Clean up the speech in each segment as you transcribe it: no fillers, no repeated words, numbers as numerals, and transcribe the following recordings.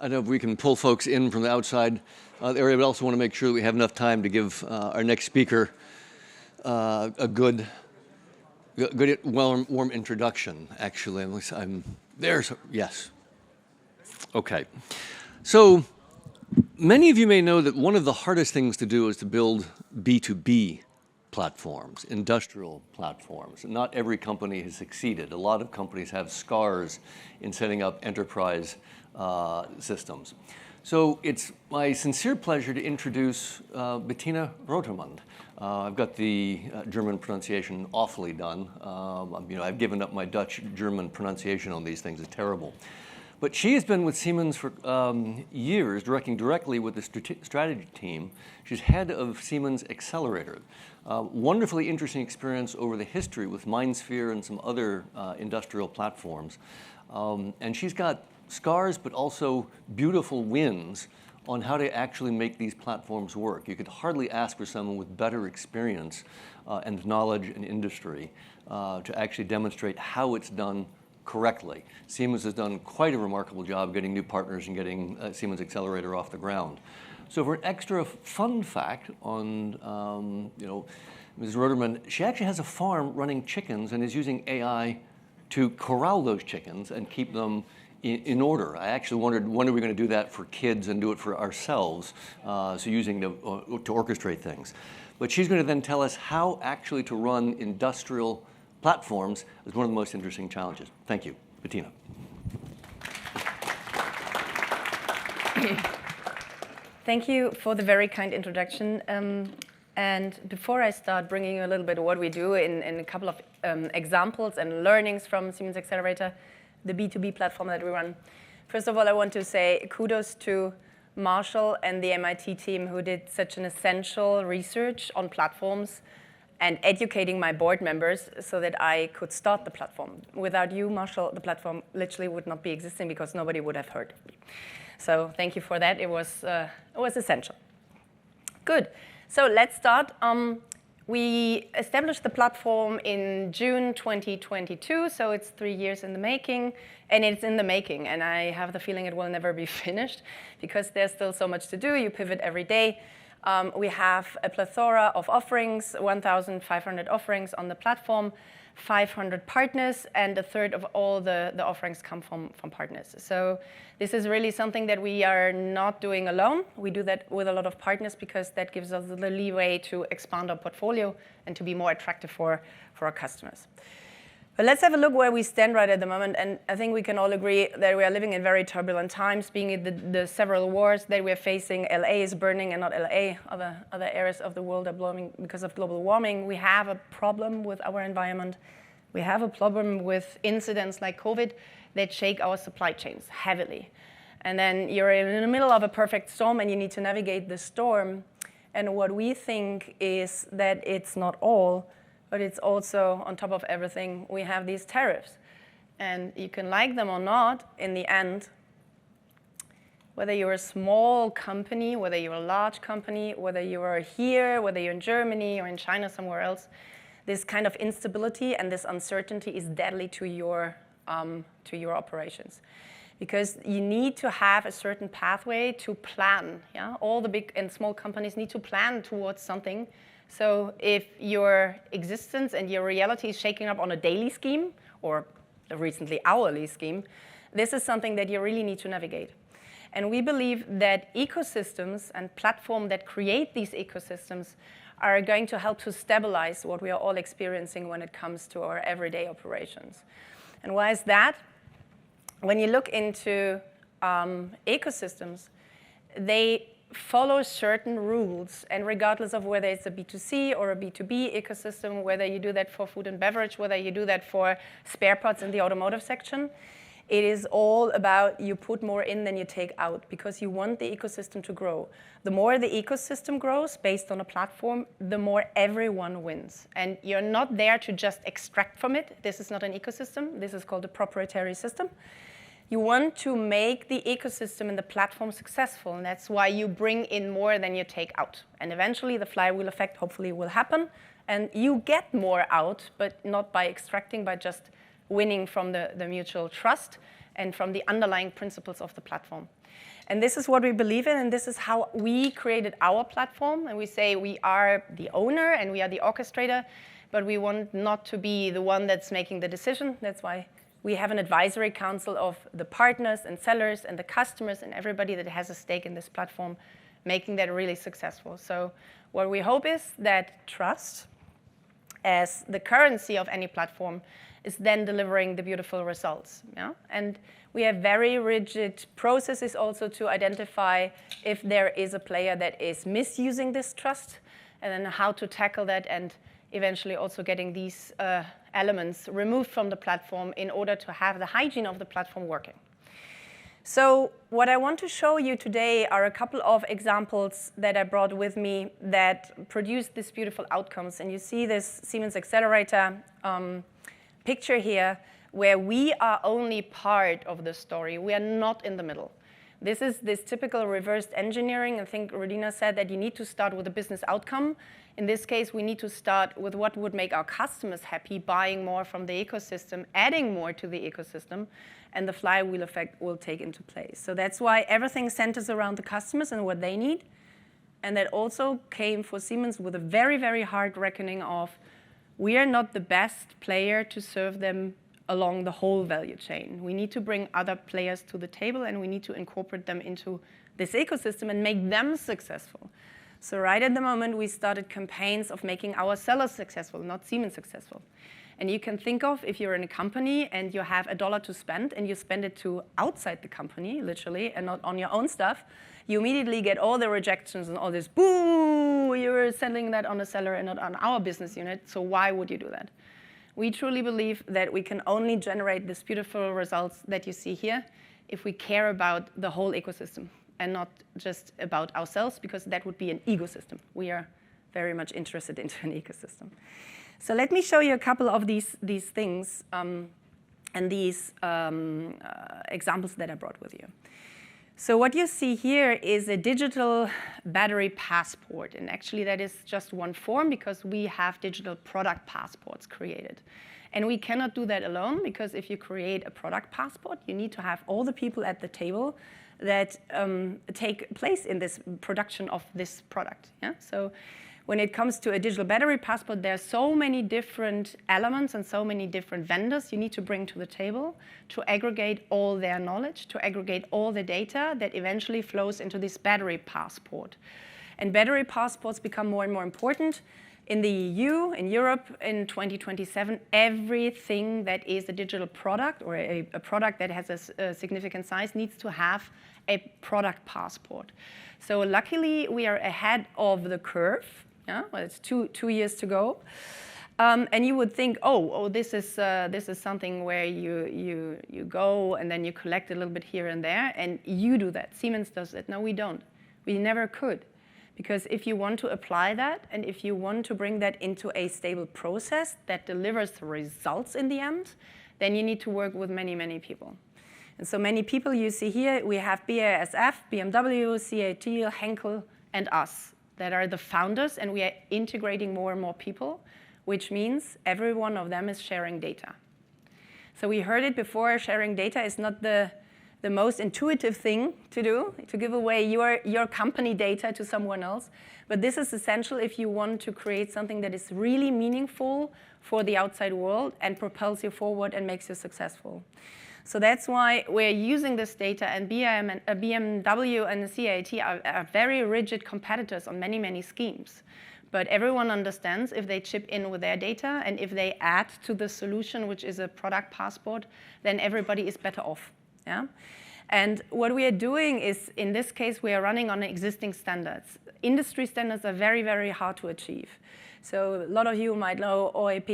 I don't know if we can pull folks in from the outside area, but also want to make sure that we have enough time to give our next speaker a good, warm introduction, actually. Yes. Okay. So many of you may know that one of the hardest things to do is to build B2B platforms, industrial platforms. Not every company has succeeded. A lot of companies have scars in setting up enterprise systems. So it's my sincere pleasure to introduce Bettina Rotermund. I've got the German pronunciation awfully done. I've given up my Dutch-German pronunciation on these things. It's terrible. But she has been with Siemens for years, working directly with the strategy team. She's head of Siemens Xcelerator. Wonderfully interesting experience over the history with MindSphere and some other industrial platforms. And she's got scars, but also beautiful wins on how to actually make these platforms work. You could hardly ask for someone with better experience and knowledge in industry to actually demonstrate how it's done correctly. Siemens has done quite a remarkable job getting new partners and getting Siemens Xcelerator off the ground. So for an extra fun fact on Ms. Rotermund, she actually has a farm running chickens and is using AI to corral those chickens and keep them in order. I actually wondered, when are we going to do that for kids and do it for ourselves, so using to orchestrate things. But she's going to then tell us how actually to run industrial platforms is one of the most interesting challenges. Thank you. Bettina. Thank you for the very kind introduction. And before I start bringing you a little bit of what we do in a couple of examples and learnings from Siemens Xcelerator, the B2B platform that we run, first of all, I want to say kudos to Marshall and the MIT team who did such an essential research on platforms and educating my board members so that I could start the platform. Without you, Marshall, the platform literally would not be existing because nobody would have heard of me. So thank you for that. It was essential. Good. So let's start. We established the platform in June 2022, so it's 3 years in the making, and it's in the making, and I have the feeling it will never be finished because there's still so much to do. You pivot every day. We have a plethora of offerings, 1,500 offerings on the platform, 500 partners, and a third of all the offerings come from partners. So this is really something that we are not doing alone. We do that with a lot of partners because that gives us the leeway to expand our portfolio and to be more attractive for our customers. But let's have a look where we stand right at the moment, and I think we can all agree that we are living in very turbulent times, being it the several wars that we are facing. LA is burning, and not LA. Other areas of the world are blooming because of global warming. We have a problem with our environment. We have a problem with incidents like COVID that shake our supply chains heavily. And then you're in the middle of a perfect storm, and you need to navigate the storm. And what we think is that it's not all, but it's also, on top of everything, we have these tariffs. And you can like them or not, in the end, whether you're a small company, whether you're a large company, whether you are here, whether you're in Germany or in China, somewhere else, this kind of instability and this uncertainty is deadly to your operations. Because you need to have a certain pathway to plan. Yeah? All the big and small companies need to plan towards something. So if your existence and your reality is shaking up on a daily scheme or a recently hourly scheme, this is something that you really need to navigate. And we believe that ecosystems and platforms that create these ecosystems are going to help to stabilize what we are all experiencing when it comes to our everyday operations. And why is that? When you look into ecosystems, they follow certain rules, and regardless of whether it's a B2C or a B2B ecosystem, whether you do that for food and beverage, whether you do that for spare parts in the automotive section, it is all about you put more in than you take out because you want the ecosystem to grow. The more the ecosystem grows based on a platform, the more everyone wins. And you're not there to just extract from it. This is not an ecosystem. This is called a proprietary system. You want to make the ecosystem and the platform successful, and that's why you bring in more than you take out. And eventually the flywheel effect hopefully will happen, and you get more out, but not by extracting, by just winning from the mutual trust and from the underlying principles of the platform. And this is what we believe in, and this is how we created our platform. And we say we are the owner and we are the orchestrator, but we want not to be the one that's making the decision. That's why we have an advisory council of the partners and sellers and the customers and everybody that has a stake in this platform, making that really successful. So what we hope is that trust, as the currency of any platform, is then delivering the beautiful results. Yeah? And we have very rigid processes also to identify if there is a player that is misusing this trust, and then how to tackle that, and eventually also getting these elements removed from the platform in order to have the hygiene of the platform working. So what I want to show you today are a couple of examples that I brought with me that produce these beautiful outcomes. And you see this Siemens Xcelerator picture here, where we are only part of the story. We are not in the middle. This is this typical reversed engineering. I think Bettina said that you need to start with a business outcome. In this case, we need to start with what would make our customers happy, buying more from the ecosystem, adding more to the ecosystem, and the flywheel effect will take into place. So that's why everything centers around the customers and what they need. And that also came for Siemens with a very, very hard reckoning of, we are not the best player to serve them along the whole value chain. We need to bring other players to the table, and we need to incorporate them into this ecosystem and make them successful. So right at the moment, we started campaigns of making our sellers successful, not Siemens successful. And you can think of, if you're in a company and you have $1 to spend, and you spend it to outside the company, literally, and not on your own stuff, you immediately get all the rejections and all this, boo, you're selling that on a seller and not on our business unit, so why would you do that? We truly believe that we can only generate these beautiful results that you see here if we care about the whole ecosystem and not just about ourselves, because that would be an ecosystem. We are very much interested into an ecosystem. So let me show you a couple of these things and these examples that I brought with you. So what you see here is a digital battery passport. And actually, that is just one form, because we have digital product passports created. And we cannot do that alone, because if you create a product passport, you need to have all the people at the table that take place in this production of this product. Yeah? So when it comes to a digital battery passport, there are so many different elements and so many different vendors you need to bring to the table to aggregate all their knowledge, to aggregate all the data that eventually flows into this battery passport. And battery passports become more and more important. In the EU, in Europe, in 2027, everything that is a digital product or a product that has a significant size needs to have a product passport. So luckily, we are ahead of the curve. Yeah? Well, it's two years to go. And you would think, this is something where you go and then you collect a little bit here and there, and you do that. Siemens does it. No, we don't. We never could. Because if you want to apply that, and if you want to bring that into a stable process that delivers results in the end, then you need to work with many, many people. And so many people you see here, we have BASF, BMW, CAT, Henkel, and us that are the founders, and we are integrating more and more people, which means every one of them is sharing data. So we heard it before, sharing data is not the most intuitive thing to do, to give away your company data to someone else. But this is essential if you want to create something that is really meaningful for the outside world and propels you forward and makes you successful. So that's why we're using this data, and BMW and the CAT are very rigid competitors on many, many schemes. But everyone understands if they chip in with their data and if they add to the solution, which is a product passport, then everybody is better off. Yeah? And what we are doing is, in this case, we are running on existing standards. Industry standards are very, very hard to achieve. So a lot of you might know OAP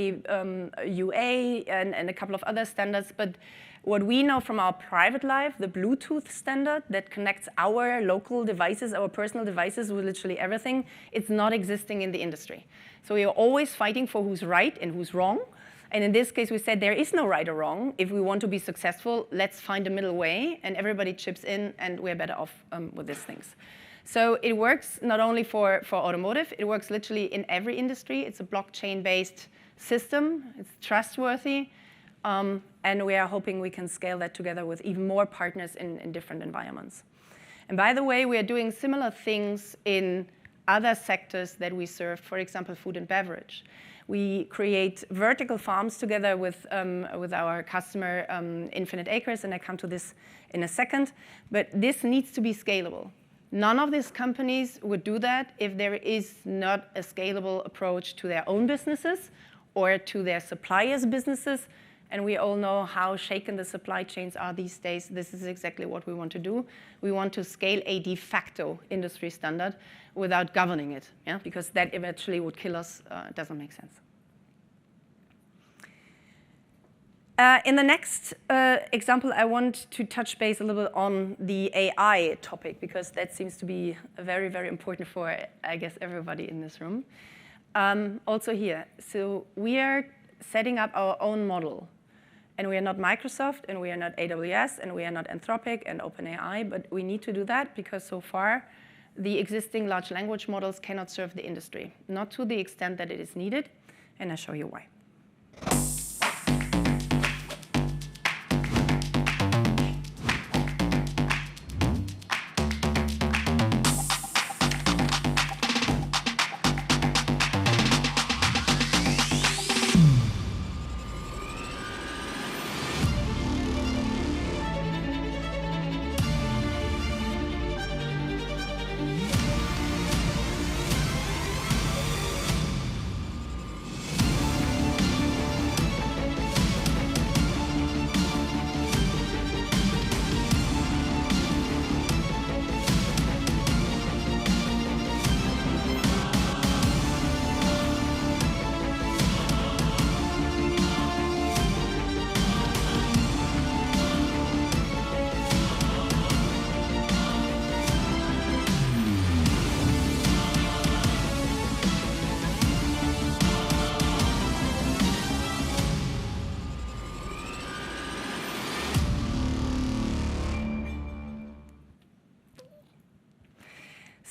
UA and a couple of other standards, but what we know from our private life, the Bluetooth standard that connects our local devices, our personal devices with literally everything, it's not existing in the industry. So we are always fighting for who's right and who's wrong. And in this case, we said there is no right or wrong. If we want to be successful, let's find a middle way, and everybody chips in, and we're better off with these things. So it works not only for automotive, it works literally in every industry. It's a blockchain-based system. It's trustworthy. And we are hoping we can scale that together with even more partners in different environments. And by the way, we are doing similar things in other sectors that we serve, for example, food and beverage. We create vertical farms together with our customer, Infinite Acres, and I come to this in a second. But this needs to be scalable. None of these companies would do that if there is not a scalable approach to their own businesses or to their suppliers' businesses. And we all know how shaken the supply chains are these days. This is exactly what we want to do. We want to scale a de facto industry standard without governing it, because that eventually would kill us. It doesn't make sense. In the next example, I want to touch base a little bit on the AI topic, because that seems to be very, very important for, I guess, everybody in this room. Also here, so we are setting up our own model. And we are not Microsoft, and we are not AWS, and we are not Anthropic and OpenAI, but we need to do that because so far the existing large language models cannot serve the industry, not to the extent that it is needed, and I'll show you why.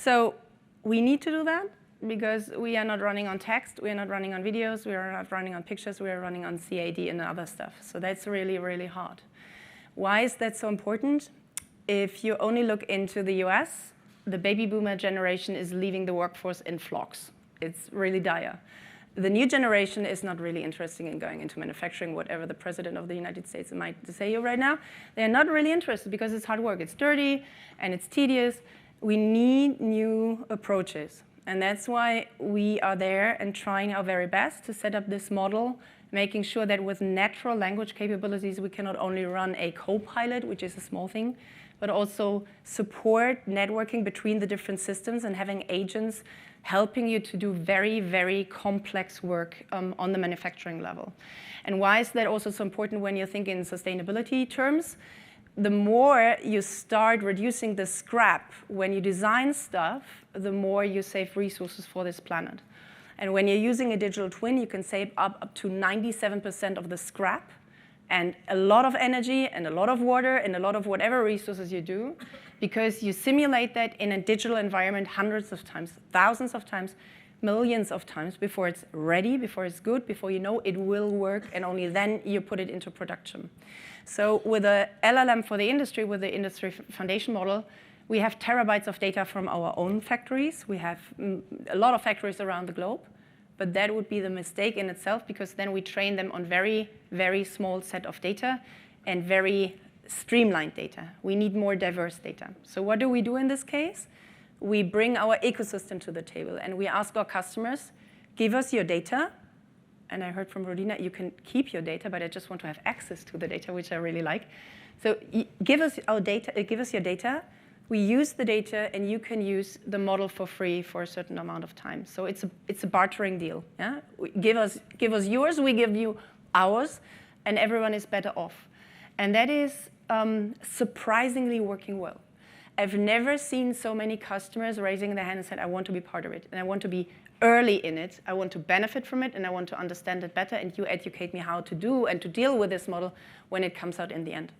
So we need to do that because we are not running on text, we are not running on videos, we are not running on pictures, we are running on CAD and other stuff. So that's really, really hard. Why is that so important? If you only look into the US, the baby boomer generation is leaving the workforce in flocks. It's really dire. The new generation is not really interested in going into manufacturing, whatever the president of the United States might say right now. They're not really interested because it's hard work. It's dirty and it's tedious. We need new approaches. And that's why we are there and trying our very best to set up this model, making sure that with natural language capabilities, we can not only run a co-pilot, which is a small thing, but also support networking between the different systems and having agents helping you to do very, very complex work on the manufacturing level. And why is that also so important when you think in sustainability terms? The more you start reducing the scrap when you design stuff, the more you save resources for this planet. And when you're using a digital twin, you can save up to 97% of the scrap and a lot of energy and a lot of water and a lot of whatever resources you do, because you simulate that in a digital environment hundreds of times, thousands of times, millions of times before it's ready, before it's good, before you know it will work, and only then you put it into production. So with a LLM for the industry, with the industry foundation model, we have terabytes of data from our own factories. We have a lot of factories around the globe, but that would be the mistake in itself, because then we train them on very, very small set of data and very streamlined data. We need more diverse data. So what do we do in this case? We bring our ecosystem to the table, and we ask our customers, give us your data. And I heard from Rodina, you can keep your data, but I just want to have access to the data, which I really like. So give us our data, give us your data. We use the data, and you can use the model for free for a certain amount of time. So it's a bartering deal. Yeah? Give us yours, we give you ours, and everyone is better off. And that is surprisingly working well. I've never seen so many customers raising their hand and said, I want to be part of it, and I want to be early in it, I want to benefit from it, and I want to understand it better, and you educate me how to do and to deal with this model when it comes out in the end.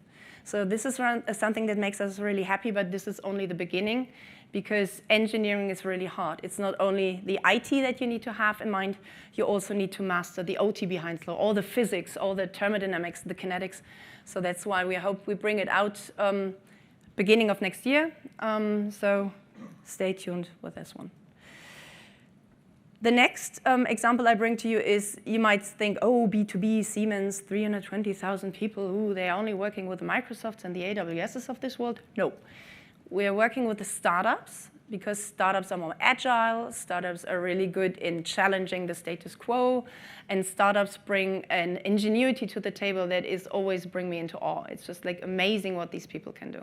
So this is something that makes us really happy, but this is only the beginning, because engineering is really hard. It's not only the IT that you need to have in mind, you also need to master the OT behind Flow, all the physics, all the thermodynamics, the kinetics. So that's why we hope we bring it out beginning of next year. So stay tuned with this one. The next example I bring to you is, you might think, oh, B2B, Siemens, 320,000 people, ooh, they're only working with the Microsofts and the AWSs of this world. No, we're working with the startups, because startups are more agile, startups are really good in challenging the status quo, and startups bring an ingenuity to the table that is always bring me into awe. It's just like amazing what these people can do.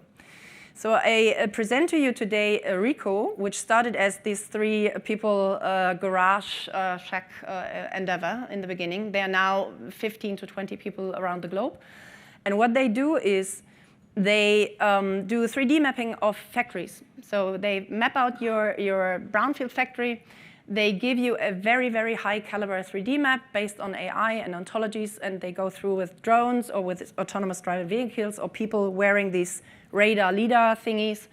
So I present to you today Rico, which started as these 3 people garage shack endeavor in the beginning. They are now 15 to 20 people around the globe. And what they do is they do 3D mapping of factories. So they map out your brownfield factory. They give you a very, very high caliber 3D map based on AI and ontologies, and they go through with drones or with autonomous driver vehicles or people wearing these radar, LiDAR thingies.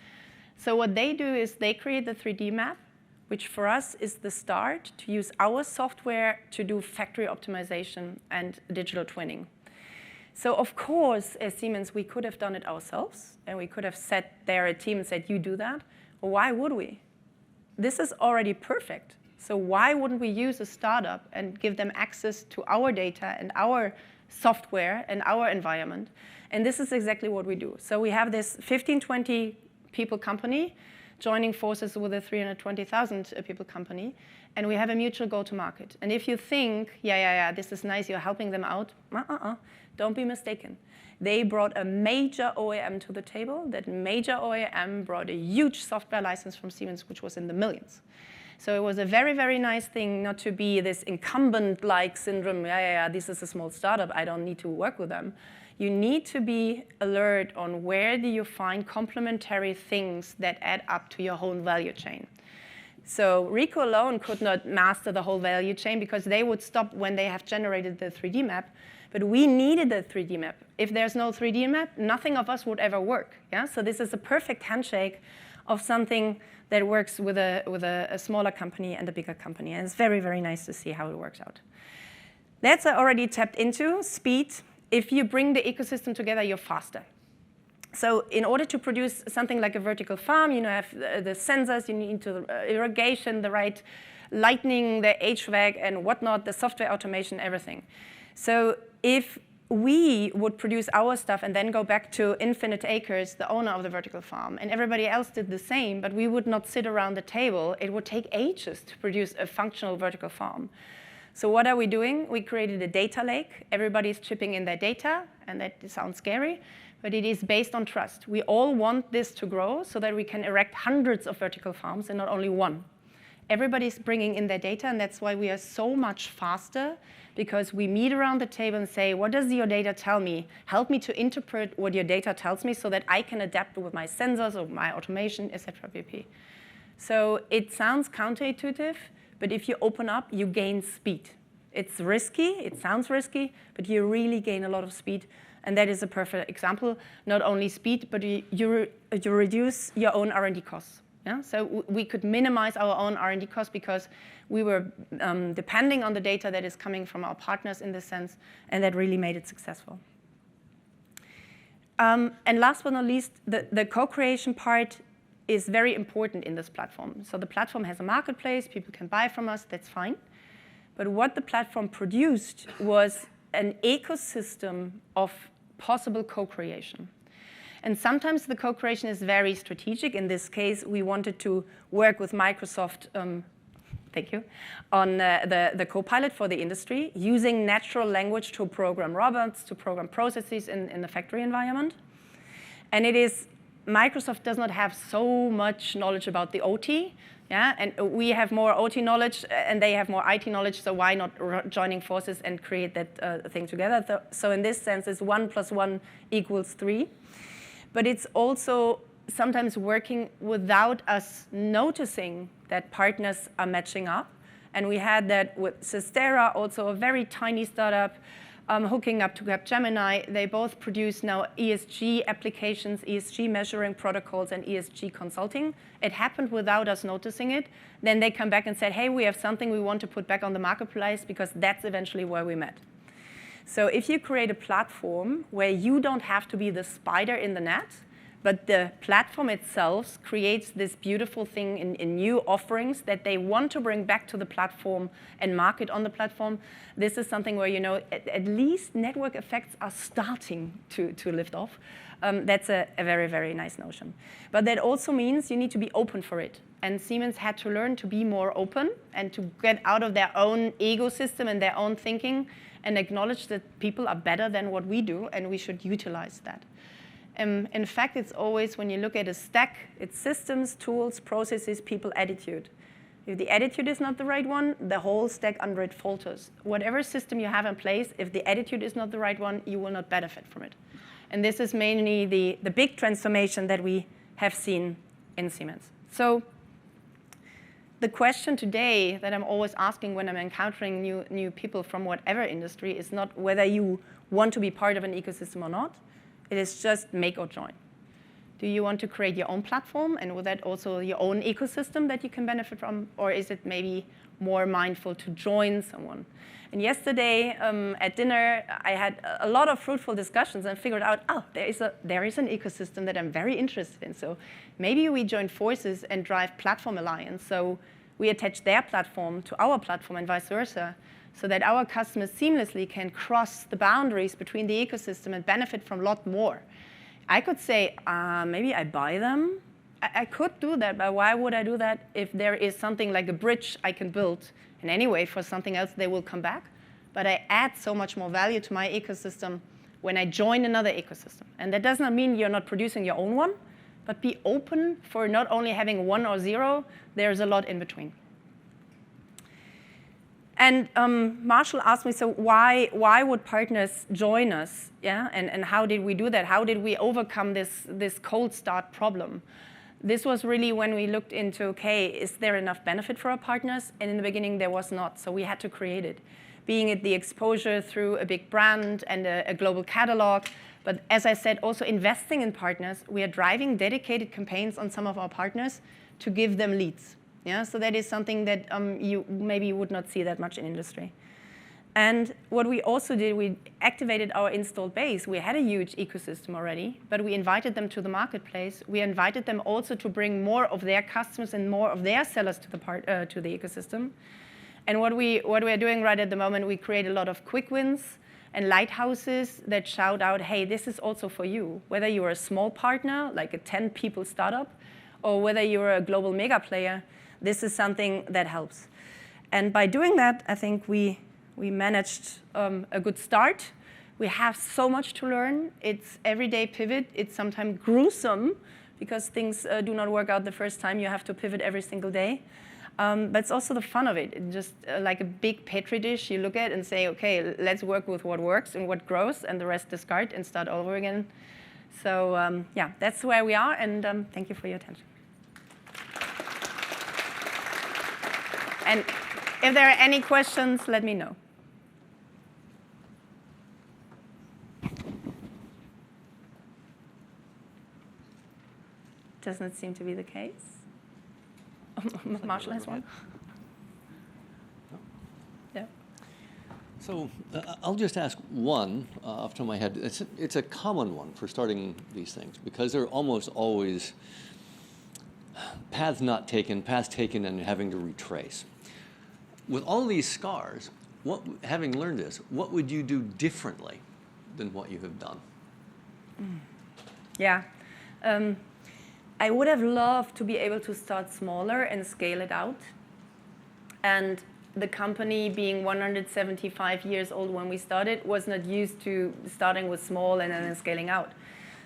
So what they do is they create the 3D map, which for us is the start to use our software to do factory optimization and digital twinning. So of course, as Siemens, we could have done it ourselves, and we could have set there a team and said, you do that. Well, why would we? This is already perfect. So why wouldn't we use a startup and give them access to our data and our software and our environment? And this is exactly what we do. So we have this 15, 20 people company joining forces with a 320,000 people company, and we have a mutual go-to-market. And if you think, yeah, this is nice, you're helping them out, don't be mistaken. They brought a major OEM to the table. That major OEM brought a huge software license from Siemens, which was in the millions. So it was a very, very nice thing not to be this incumbent-like syndrome, this is a small startup, I don't need to work with them. You need to be alert on where do you find complementary things that add up to your whole value chain. So Rico alone could not master the whole value chain because they would stop when they have generated the 3D map. But we needed the 3D map. If there's no 3D map, nothing of us would ever work. Yeah? So this is a perfect handshake of something that works with a smaller company and a bigger company. And it's very, very nice to see how it works out. That's already tapped into speed. If you bring the ecosystem together, you're faster. So in order to produce something like a vertical farm, you have the sensors, you need irrigation, the right lighting, the HVAC and whatnot, the software automation, everything. So if we would produce our stuff and then go back to Infinite Acres, the owner of the vertical farm, and everybody else did the same, but we would not sit around the table, it would take ages to produce a functional vertical farm. So what are we doing? We created a data lake. Everybody's chipping in their data, and that sounds scary, but it is based on trust. We all want this to grow so that we can erect hundreds of vertical farms and not only one. Everybody's bringing in their data, and that's why we are so much faster, because we meet around the table and say, what does your data tell me? Help me to interpret what your data tells me so that I can adapt with my sensors or my automation, etc. pp. So it sounds counterintuitive, but if you open up, you gain speed. It's risky, it sounds risky, but you really gain a lot of speed. And that is a perfect example. Not only speed, but you reduce your own R&D costs. Yeah? So we could minimize our own R&D costs because we were depending on the data that is coming from our partners in this sense, and that really made it successful. And last but not least, the co-creation part is very important in this platform. So the platform has a marketplace, people can buy from us, that's fine. But what the platform produced was an ecosystem of possible co-creation. And sometimes the co-creation is very strategic. In this case, we wanted to work with Microsoft, thank you, on the Copilot for the industry, using natural language to program robots, to program processes in the factory environment. And it is, Microsoft does not have so much knowledge about the OT, yeah? And we have more OT knowledge, and they have more IT knowledge, so why not joining forces and create that thing together? So in this sense, it's 1 + 1 = 3. But it's also sometimes working without us noticing that partners are matching up. And we had that with Xcelerator, also a very tiny startup, hooking up to Capgemini. They both produce now ESG applications, ESG measuring protocols, and ESG consulting. It happened without us noticing it. Then they come back and said, hey, we have something we want to put back on the marketplace, because that's eventually where we met. So if you create a platform where you don't have to be the spider in the net, but the platform itself creates this beautiful thing in new offerings that they want to bring back to the platform and market on the platform, this is something where, at least network effects are starting to lift off. That's a very, very nice notion. But that also means you need to be open for it. And Siemens had to learn to be more open and to get out of their own ecosystem and their own thinking and acknowledge that people are better than what we do, and we should utilize that. In fact, it's always, when you look at a stack, it's systems, tools, processes, people, attitude. If the attitude is not the right one, the whole stack under it falters. Whatever system you have in place, if the attitude is not the right one, you will not benefit from it. And this is mainly the big transformation that we have seen in Siemens. So the question today that I'm always asking when I'm encountering new people from whatever industry is not whether you want to be part of an ecosystem or not. It is just make or join. Do you want to create your own platform, and with that also your own ecosystem that you can benefit from? Or is it maybe more mindful to join someone? And yesterday at dinner, I had a lot of fruitful discussions and figured out, there is an ecosystem that I'm very interested in. So maybe we join forces and drive platform alliance. So we attach their platform to our platform and vice versa, so that our customers seamlessly can cross the boundaries between the ecosystem and benefit from a lot more. I could say, maybe I buy them. I could do that, but why would I do that if there is something like a bridge I can build? And anyway, for something else, they will come back. But I add so much more value to my ecosystem when I join another ecosystem. And that does not mean you're not producing your own one, but be open for not only having 1 or 0, there's a lot in between. And Marshall asked me, so why would partners join us? Yeah, and how did we do that? How did we overcome this cold start problem? This was really when we looked into, okay, is there enough benefit for our partners? And in the beginning, there was not, so we had to create it. Being it the exposure through a big brand and a global catalog, but as I said, also investing in partners. We are driving dedicated campaigns on some of our partners to give them leads. Yeah, so that is something that you maybe would not see that much in industry. And what we also did, we activated our installed base. We had a huge ecosystem already, but we invited them to the marketplace. We invited them also to bring more of their customers and more of their sellers to the ecosystem. And what we are doing right at the moment, we create a lot of quick wins and lighthouses that shout out, hey, this is also for you. Whether you're a small partner, like a 10-people startup, or whether you're a global mega player, this is something that helps. And by doing that, I think we managed a good start. We have so much to learn. It's everyday pivot. It's sometimes gruesome because things do not work out the first time. You have to pivot every single day. But it's also the fun of it. It's just like a big petri dish you look at and say, okay, let's work with what works and what grows, and the rest discard and start over again. So yeah, that's where we are, and thank you for your attention. And if there are any questions, let me know. Doesn't seem to be the case. Marshall has one. Yeah. So I'll just ask one off the top of my head. It's a common one for starting these things, because they're almost always paths not taken, paths taken, and having to retrace. With all these scars, having learned this, what would you do differently than what you have done? Yeah. I would have loved to be able to start smaller and scale it out. And the company, being 175 years old when we started, was not used to starting with small and then scaling out.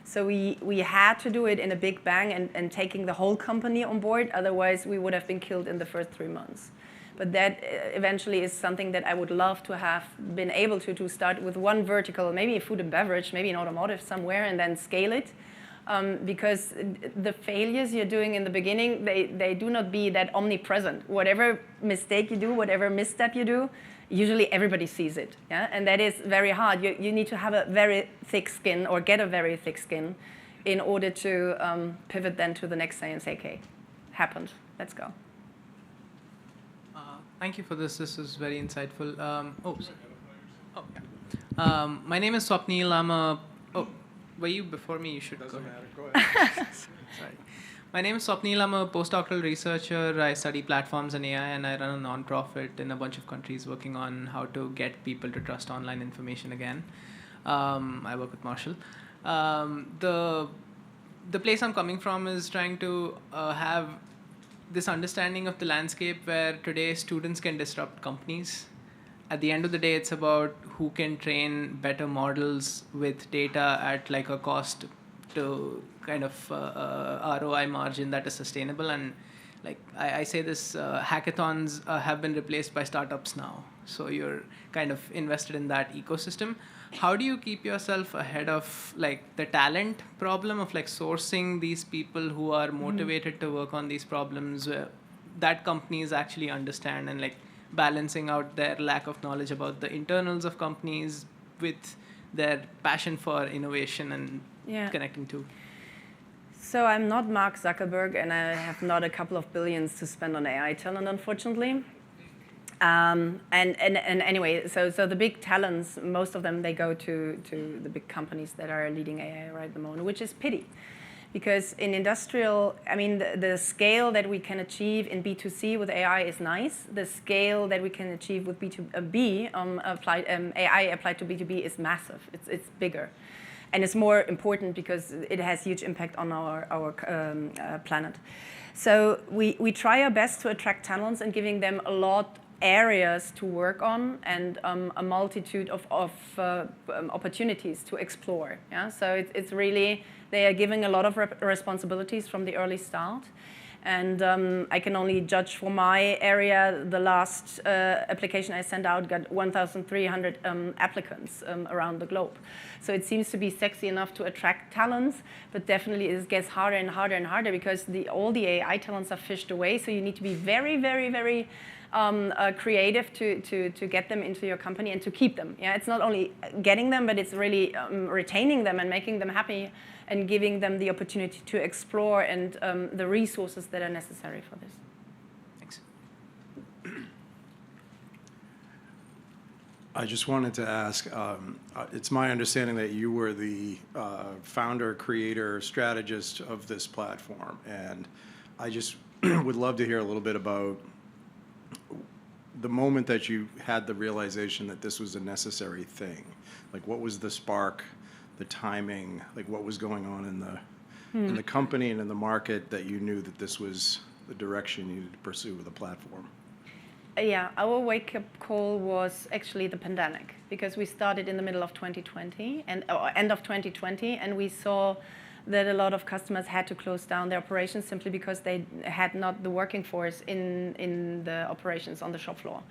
So we had to do it in a big bang and taking the whole company on board. Otherwise, we would have been killed in the first 3 months. But that eventually is something that I would love to have been able to start with one vertical, maybe food and beverage, maybe in automotive somewhere, and then scale it. Because the failures you're doing in the beginning, they do not be that omnipresent. Whatever mistake you do, whatever misstep you do, usually everybody sees it, yeah? And that is very hard. You need to have a very thick skin or get a very thick skin in order to pivot then to the next day and say, okay, happened, let's go. Thank you for this. This is very insightful. My name is Swapnil. Were you before me? You should Doesn't go ahead. matter. Go ahead. Sorry. My name is Swapnil. I'm a postdoctoral researcher. I study platforms and AI, and I run a nonprofit in a bunch of countries working on how to get people to trust online information again. I work with Marshall. The place I'm coming from is trying to have this understanding of the landscape where today students can disrupt companies. At the end of the day, it's about who can train better models with data at like a cost to kind of ROI margin that is sustainable. And like I say this, hackathons have been replaced by startups now. So you're kind of invested in that ecosystem. How do you keep yourself ahead of like the talent problem of like sourcing these people who are motivated to work on these problems that companies actually understand, and like balancing out their lack of knowledge about the internals of companies with their passion for innovation and connecting to? So I'm not Mark Zuckerberg, and I have not a couple of billions to spend on AI talent, unfortunately. And anyway, so the big talents, most of them, they go to the big companies that are leading AI right at the moment, which is pity. Because in industrial, I mean, the scale that we can achieve in B2C with AI is nice. The scale that we can achieve with B2B, AI applied to B2B is massive. It's bigger. And it's more important because it has huge impact on our planet. So we try our best to attract talents and giving them a lot areas to work on and a multitude of opportunities to explore. Yeah? So it's really, they are giving a lot of responsibilities from the early start. And I can only judge for my area. The last application I sent out got 1,300 applicants around the globe. So it seems to be sexy enough to attract talents, but definitely it gets harder and harder and harder because all the AI talents are fished away. So you need to be very, very, very creative to get them into your company and to keep them. Yeah, it's not only getting them, but it's really retaining them and making them happy and giving them the opportunity to explore and the resources that are necessary for this. Thanks. I just wanted to ask, it's my understanding that you were the founder, creator, strategist of this platform, and I just would love to hear a little bit about the moment that you had the realization that this was a necessary thing. Like, what was the spark, the timing, like what was going on in the company and in the market that you knew that this was the direction you needed to pursue with the platform? Yeah, our wake-up call was actually the pandemic, because we started in the middle of 2020 and end of 2020, and we saw that a lot of customers had to close down their operations simply because they had not the working force in the operations on the shop floor.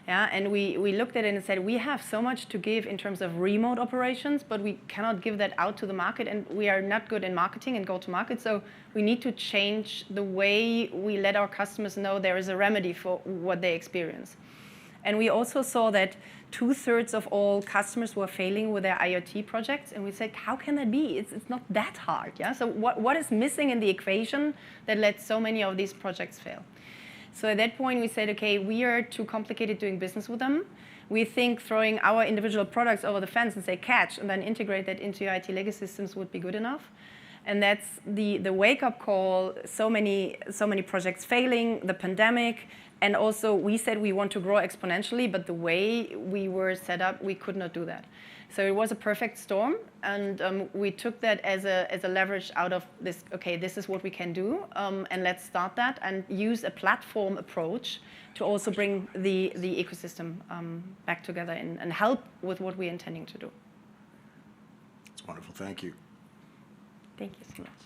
Yeah, and we looked at it and said, we have so much to give in terms of remote operations, but we cannot give that out to the market, and we are not good in marketing and go-to-market, so we need to change the way we let our customers know there is a remedy for what they experience. And we also saw that 2/3 of all customers were failing with their IoT projects, and we said, how can that be? It's not that hard. Yeah? So what is missing in the equation that led so many of these projects fail? So at that point, we said, okay, we are too complicated doing business with them. We think throwing our individual products over the fence and say catch, and then integrate that into your IT legacy systems would be good enough. And that's the wake-up call. So many projects failing, the pandemic, and also we said we want to grow exponentially, but the way we were set up, we could not do that. So it was a perfect storm, and we took that as a leverage out of this. Okay, this is what we can do, and let's start that and use a platform approach to also bring the ecosystem back together and help with what we're intending to do. It's wonderful. Thank you. Thank you so much.